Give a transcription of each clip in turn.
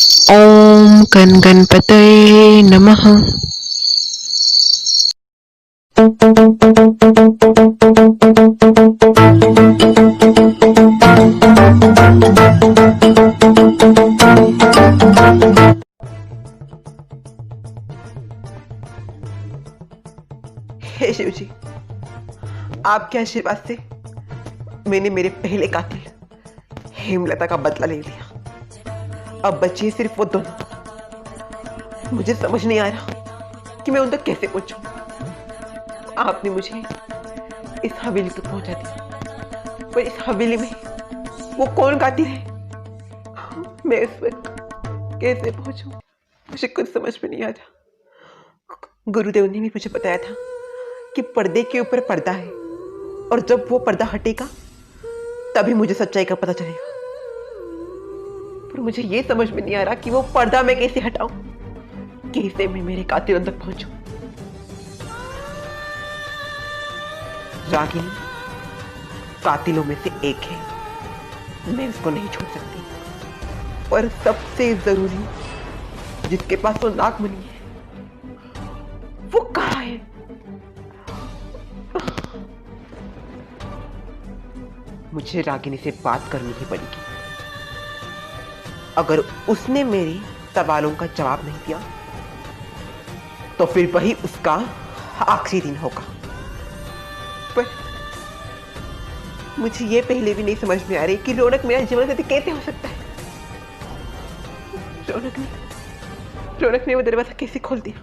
ओम गण गणपतये नमः। हे शिव जी, आपके आशीर्वाद से मैंने मेरे पहले कातिल हेमलता का बदला ले लिया। अब बची है सिर्फ वो दोनों। मुझे समझ नहीं आ रहा कि मैं उन तक कैसे पहुंचूं। आपने मुझे इस हवेली तक पहुंचा दिया, पर इस हवेली में वो कौन कातिल है? मैं उस वक्त कैसे पहुंचूं? मुझे कुछ समझ में नहीं आ रहा। गुरुदेव ने भी मुझे बताया था कि पर्दे के ऊपर पर्दा है, और जब वो पर्दा हटेगा तभी मुझे सच्चाई का पता चलेगा। पर मुझे ये समझ में नहीं आ रहा कि वो पर्दा मैं कैसे हटाऊं, कैसे मैं मेरे कातिलों तक पहुंचूं। रागिनी कातिलों में से एक है, मैं उसको नहीं छोड़ सकती। पर सबसे जरूरी, जिसके पास वो नागमणि है, वो कहाँ है? मुझे रागिनी से बात करनी ही पड़ेगी। अगर उसने मेरे सवालों का जवाब नहीं दिया तो फिर वही उसका आखिरी दिन होगा। पर मुझे ये पहले भी नहीं समझ में आ रही कि रौनक मेरा जीवन साथी कैसे हो सकता है। रौनक ने वो दरवाजा कैसे खोल दिया?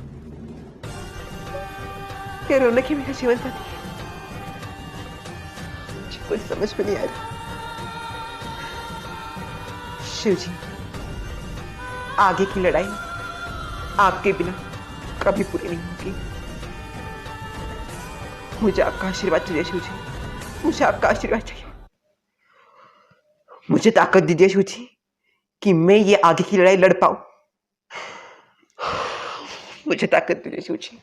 क्या रौनक ही मेरा जीवन साथी है? मुझे कुछ समझ में नहीं आ रहा। शिव जी, आगे की लड़ाई आपके बिना कभी पूरी नहीं होगी। मुझे आपका आशीर्वाद चाहिए शिव जी, मुझे आपका आशीर्वाद चाहिए। मुझे ताकत दीजिए शिव जी कि मैं ये आगे की लड़ाई लड़ पाऊं। मुझे ताकत दीजिए शिव जी,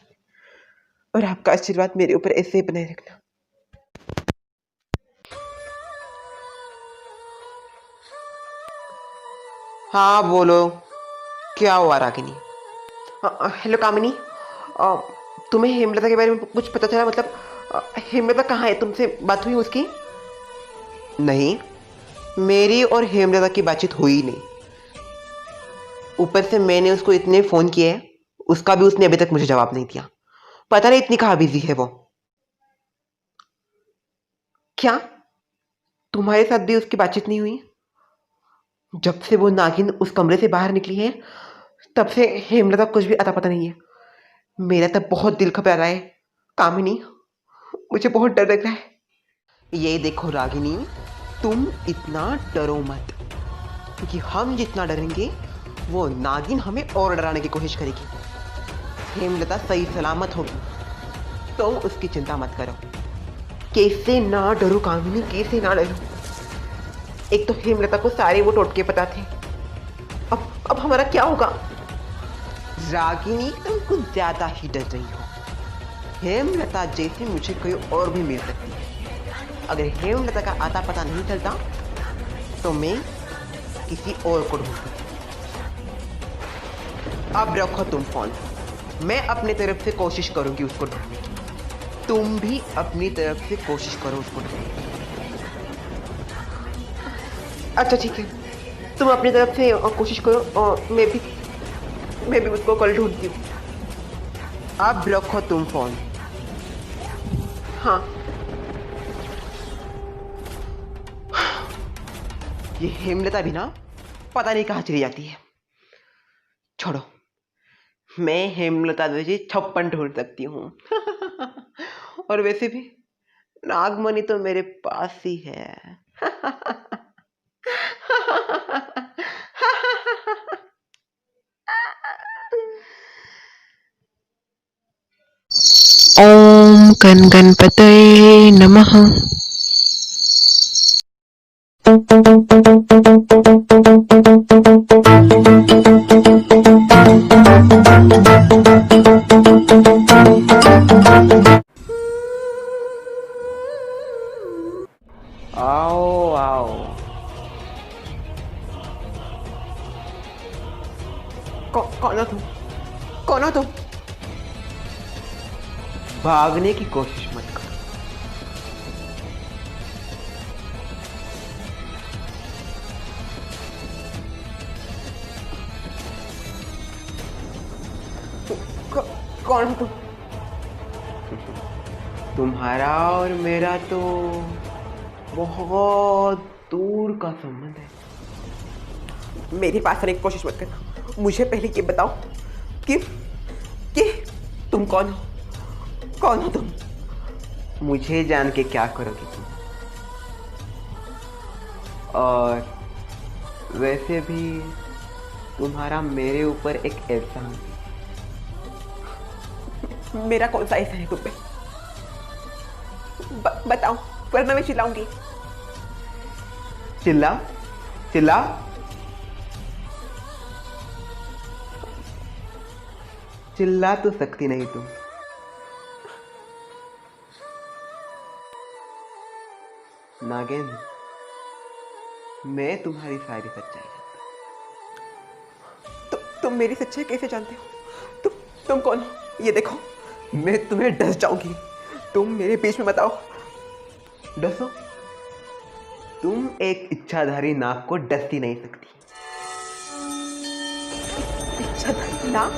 और आपका आशीर्वाद मेरे ऊपर ऐसे ही बनाए रखना। हाँ बोलो, क्या हुआ रागिनी? हेलो कामिनी, अ, तुम्हें हेमलता के बारे में कुछ पता चला? मतलब हेमलता कहाँ है? तुमसे बात हुई उसकी? नहीं, मेरी और हेमलता की बातचीत हुई नहीं। ऊपर से मैंने उसको इतने फोन किए हैं, उसका भी उसने अभी तक मुझे जवाब नहीं दिया। पता नहीं इतनी कहाँ बिजी है वो। क्या तुम्हारे साथ भी उसकी बातचीत नहीं हुई? जब से वो नागिन उस कमरे से बाहर निकली है तब से हेमलता कुछ भी अता पता नहीं है। मेरा तब बहुत दिल घबरा रहा है कामिनी, मुझे बहुत डर लग रहा है। ये देखो रागिनी, तुम इतना डरो मत, क्योंकि हम जितना डरेंगे वो नागिन हमें और डराने की कोशिश करेगी। हेमलता सही सलामत होगी, तुम उसकी चिंता मत करो। कैसे ना डरो कामिनी, कैसे ना डरो। एक तो हेमलता को सारे वो टोटके पता थे। अब हमारा क्या होगा? रागिनी, तुम कुछ ज्यादा ही डर रही हो। हेमलता जैसी मुझे कोई और भी मिल सकती है। अगर हेमलता का आता पता नहीं चलता तो मैं किसी और को ढूंढूंगी। अब रखो तुम फोन, मैं अपनी तरफ से कोशिश करूंगी उसको ढूंढने की। तुम भी अपनी तरफ से कोशिश करो उसको ढूंढने की। अच्छा ठीक है, तुम अपनी तरफ से कोशिश करो और मैं भी उसको कल ढूंढती हूँ। अब रखो तुम फोन। हाँ, ये हेमलता भी ना पता नहीं कहाँ चली जाती है। छोड़ो, मैं हेमलता जैसी 56 ढूंढ सकती हूँ। और वैसे भी नागमणि तो मेरे पास ही है। ओम गण गणपतये नमः। आओ आओ, कौन हो तुम? कौन हो तुम? भागने की कोशिश मत करो। कौन हो तुम? तुम्हारा और मेरा तो बहुत दूर का संबंध है। मेरे पास आने की कोशिश मत करना। मुझे पहले ये बताओ कि तुम कौन हो? कौन हो तुम? मुझे जान के क्या करोगी तुम? और वैसे भी तुम्हारा मेरे ऊपर एक एहसान है। मेरा कौन सा एहसान है तुम पे? बताओ, वरना मैं चिल्लाऊंगी। चिल्ला चिल्ला। चिल्ला तो सकती नहीं तुम। नागिन, मैं तुम्हारी सारी सच्चाई जानता हूं। तुम मेरी सच्चाई कैसे जानते हो? तुम कौन हो? ये देखो, मैं तुम्हें डस जाऊंगी। तुम मेरे बीच में बताओ। डसो। तुम एक इच्छाधारी नाग को डस ही नहीं सकती। इच्छाधारी नाग?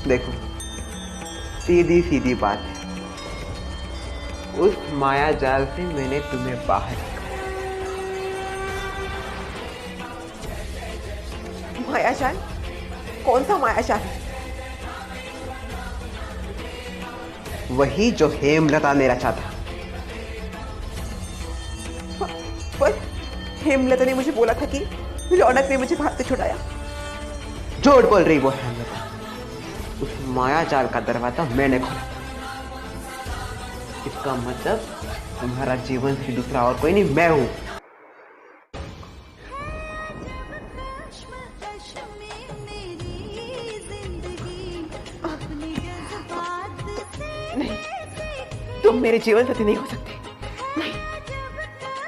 देखो, सीधी सीधी बात है। उस माया जाल से मैंने तुम्हें बाहर निकाला। माया जाल? कौन सा माया जाल? वही जो हेमलता ने रचा था। पर हेमलता ने मुझे बोला था कि रौनक ने मुझे बाहर से छुड़ाया। झूठ बोल रही वो हेमलता। उस माया जाल का दरवाजा मैंने खोला। इसका मतलब तुम्हारा जीवन से दूसरा और कोई नहीं, मैं हूं। नहीं, तुम मेरे जीवन साथी नहीं हो सकते। नहीं।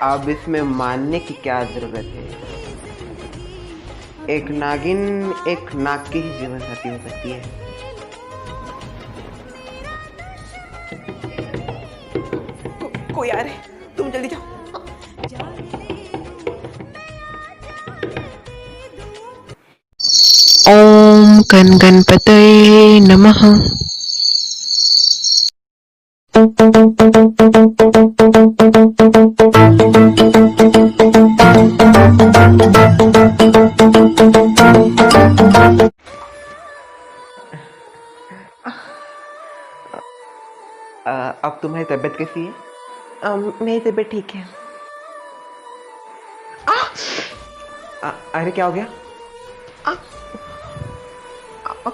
अब इसमें मानने की क्या जरूरत है? एक नागिन एक नाग की ही जीवन साथी हो सकती है। कोई आ रहा है, तुम जल्दी जाओ। ओम गण गणपतये नमः। अब तुम्हारी तबीयत कैसी है? मेरी तबीयत ठीक है। अरे क्या हो गया?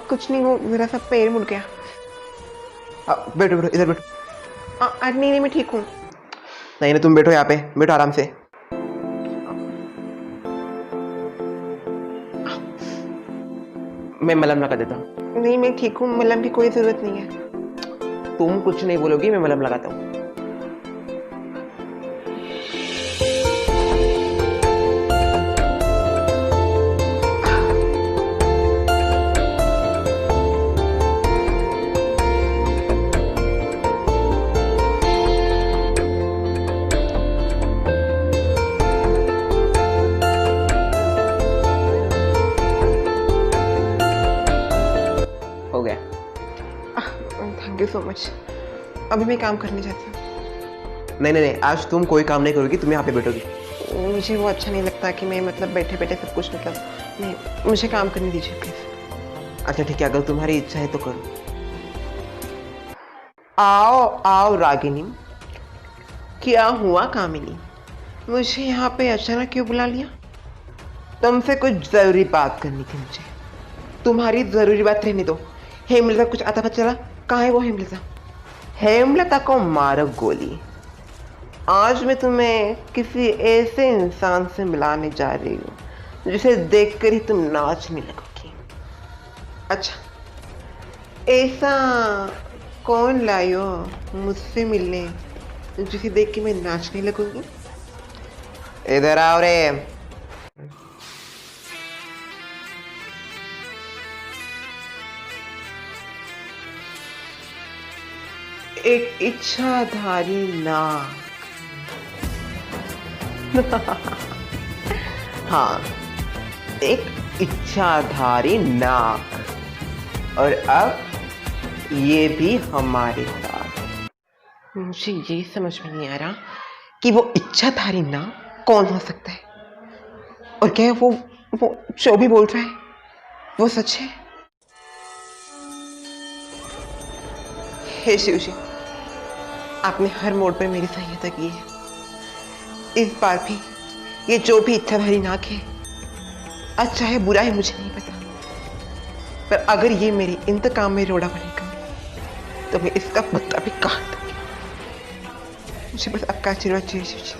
कुछ नहीं, वो मेरा सब पैर मुड़ गया। बैठो बैठो, इधर बैठो। अरे नहीं नहीं, मैं ठीक हूँ। नहीं नहीं, तुम बैठो यहाँ पे, बैठो आराम से। मैं मलहम लगा देता हूँ। नहीं, मैं ठीक हूँ, मलहम की कोई जरूरत नहीं है। तुम कुछ नहीं बोलोगी, मैं मलहम लगाता हूँ। हो गया। Thank you so much. अभी मैं काम करने जाती हूँ। नहीं नहीं नहीं, आज तुम कोई काम नहीं करोगी, तुम यहाँ पे बैठोगी। मुझे वो अच्छा नहीं लगता कि मैं मतलब बैठे बैठे सब कुछ मतलब नहीं, मुझे काम करने दीजिए प्लीज। अच्छा ठीक है, अगर तुम्हारी इच्छा है तो करो। आओ आओ रागिनी। क्या हुआ कामिनी? मुझे यहाँ पे अचानक क्यों बुला लिया? तुमसे कुछ जरूरी बात करनी थी मुझे। तुम्हारी जरूरी बात रहने दो। हेमलता कुछ आता पता चला? कहाँ है वो हेमलता? हेमलता को मारो गोली। आज मैं तुम्हें किसी ऐसे इंसान से मिलाने जा रही हूँ जिसे देखकर ही तुम नाचने लगोगी। अच्छा, ऐसा कौन लायो मुझसे मिलने जिसे देख के मैं नाचने लगूंगी? इधर आओ रे। एक इच्छाधारी नाग। हाँ, एक इच्छाधारी नाग, और अब ये भी हमारे साथ। मुझे ये समझ में नहीं आ रहा कि वो इच्छाधारी नाग कौन हो सकता है, और क्या वो जो भी बोल रहा है वो सच है। हे शिव जी, आपने हर मोड़ पर मेरी सहायता की है। इस बार भी ये जो भी इच्छाधारी नाग है, अच्छा है बुरा है मुझे नहीं पता, पर अगर ये मेरे इंतकाम में रोड़ा बनेगा तो मैं इसका पत्ता भी काट दूंगी। मुझे बस आपका आशीर्वाद चाहिए शिव जी।